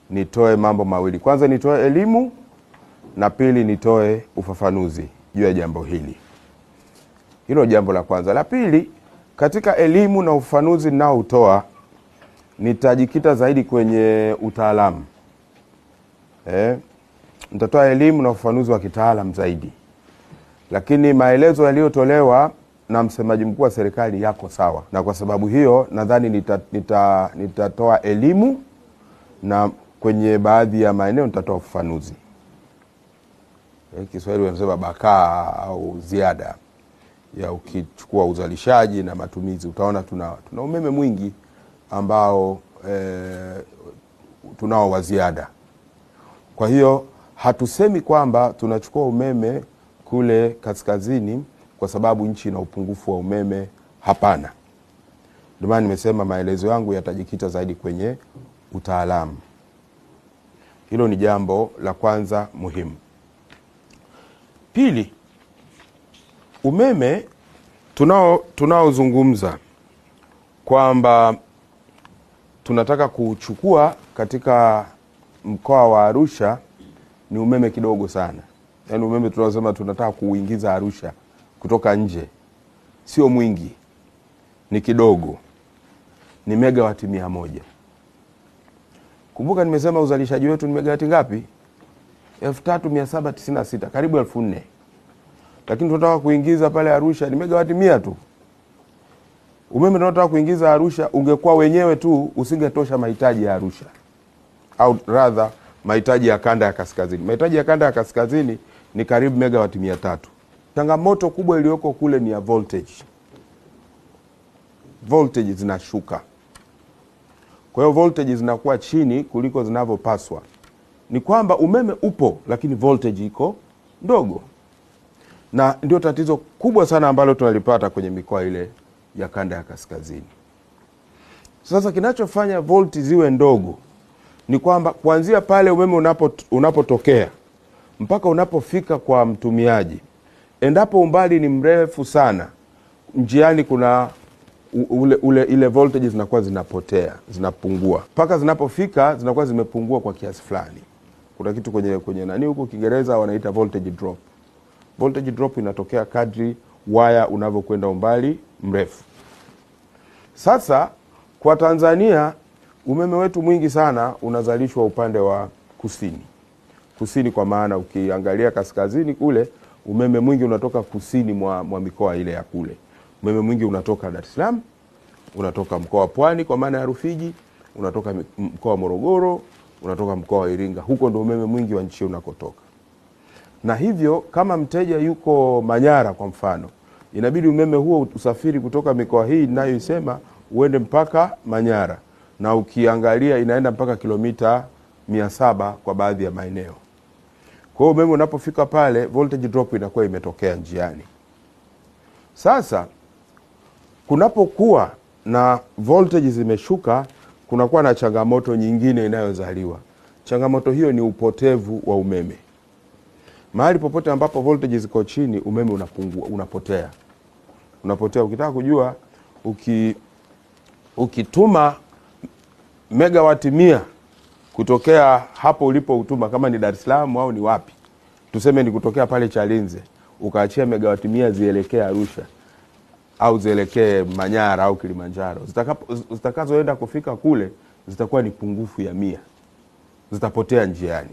nitoe mambo mawili. Kwanza nitoe elimu na pili nitoe ufafanuzi juu ya jambo hili. Hilo jambo la kwanza. La pili, katika elimu na ufafanuzi ninaoutoa nitajikita zaidi kwenye utaalamu. Nitatoa elimu na ufafanuzi wa kitaalamu zaidi. Lakini maelezo yaliyotolewa na msemaji mkuu wa serikali yako sawa. Na kwa sababu hiyo nadhani nitatoa elimu na kwenye baadhi ya maeneo nitatoa ufafanuzi. Kiswahili wanasema bakaa au ziada ya ukichukua uzalishaji na matumizi utaona tuna umeme mwingi ambao tunao wa ziada. Kwa hiyo hatusemi kwamba tunachukua umeme kule kaskazini kwa sababu nchi ina upungufu wa umeme, hapana. Ndio maana nimesema maelezo yangu yatajikita zaidi kwenye utaalamu. Hilo ni jambo la kwanza muhimu. Pili, umeme tunaozungumza kwamba tunataka kuchukua katika mkoa wa Arusha ni umeme kidogo sana. Yaani umeme tunaosema tunataka kuuingiza Arusha kutoka nje sio mwingi, ni kidogo, ni megawati 100. Kumbuka nimesema uzalishaji wetu ni megawati ngapi? 3796, karibu 4000. Lakini tunataka kuingiza pale Arusha ni megawati 100 tu. Umeme tunataka kuingiza Arusha ungekuwa wenyewe tu usingetosha mahitaji ya Arusha, au rather mahitaji ya kanda ya kaskazini. Mahitaji ya kanda ya kaskazini ni karibu megawati 300. Changamoto kubwa iliyoko kule ni ya voltage. Voltage zinashuka. Kwa hiyo voltage zinakuwa chini kuliko zinavyopaswa. Ni kwamba umeme upo lakini voltage iko ndogo. Na ndio tatizo kubwa sana ambalo tunalipata kwenye mikoa ile ya kanda ya kaskazini. Sasa kinachofanya volti ziwe ndogo ni kwamba kuanzia pale umeme unapotokea mpaka unapofika kwa mtumiaji, endapo umbali ni mrefu sana, njiani kuna ile voltage zinakuwa zinapotea, zinapungua. Mpaka zinapofika zinakuwa zimepungua kwa kiasi fulani. Kuna kitu kwenye nani huko Kiingereza wanaita voltage drop. Voltage drop inatokea kadri waya unavyokwenda umbali mrefu. Sasa kwa Tanzania umeme wetu mwingi sana unazalishwa upande wa kusini. Kusini kwa maana ukiangalia kaskazini kule umeme mwingi unatoka kusini mwa mikoa ile ya kule. Umeme mwingi unatoka Dar es Salaam, unatoka mkoa wa Pwani kwa maana ya Rufiji, unatoka mkoa wa Morogoro, unatoka mkoa wa Iringa. Huko ndio umeme mwingi wa nchi unakotoka. Na hivyo kama mteja yuko Manyara kwa mfano, inabidi umeme huo usafiri kutoka mikoa hii ninayoisema uende mpaka Manyara. Na ukiangalia inaenda mpaka kilomita 700 kwa baadhi ya maeneo. Kwa hiyo umeme unapofika pale voltage drop inakuwa imetokea njiani. Sasa kunapokuwa na voltage zimeshuka, kunakuwa na changamoto nyingine inayozaliwa. Changamoto hiyo ni upotevu wa umeme. Mahali popote ambapo voltage ziko chini umeme unapungua, unapotea. Ukitaka kujua ukituma megawati 100 kutokea hapo ulipo utuma, kama ni Dar es Salaam au ni wapi, tuseme ni kutokea pale Chalinze, ukaachia megawati 100 zielekee Arusha au zielekee Manyara au Kilimanjaro, zitakazoenda kufika kule zitakuwa ni pungufu ya 100, zitapotea njiani.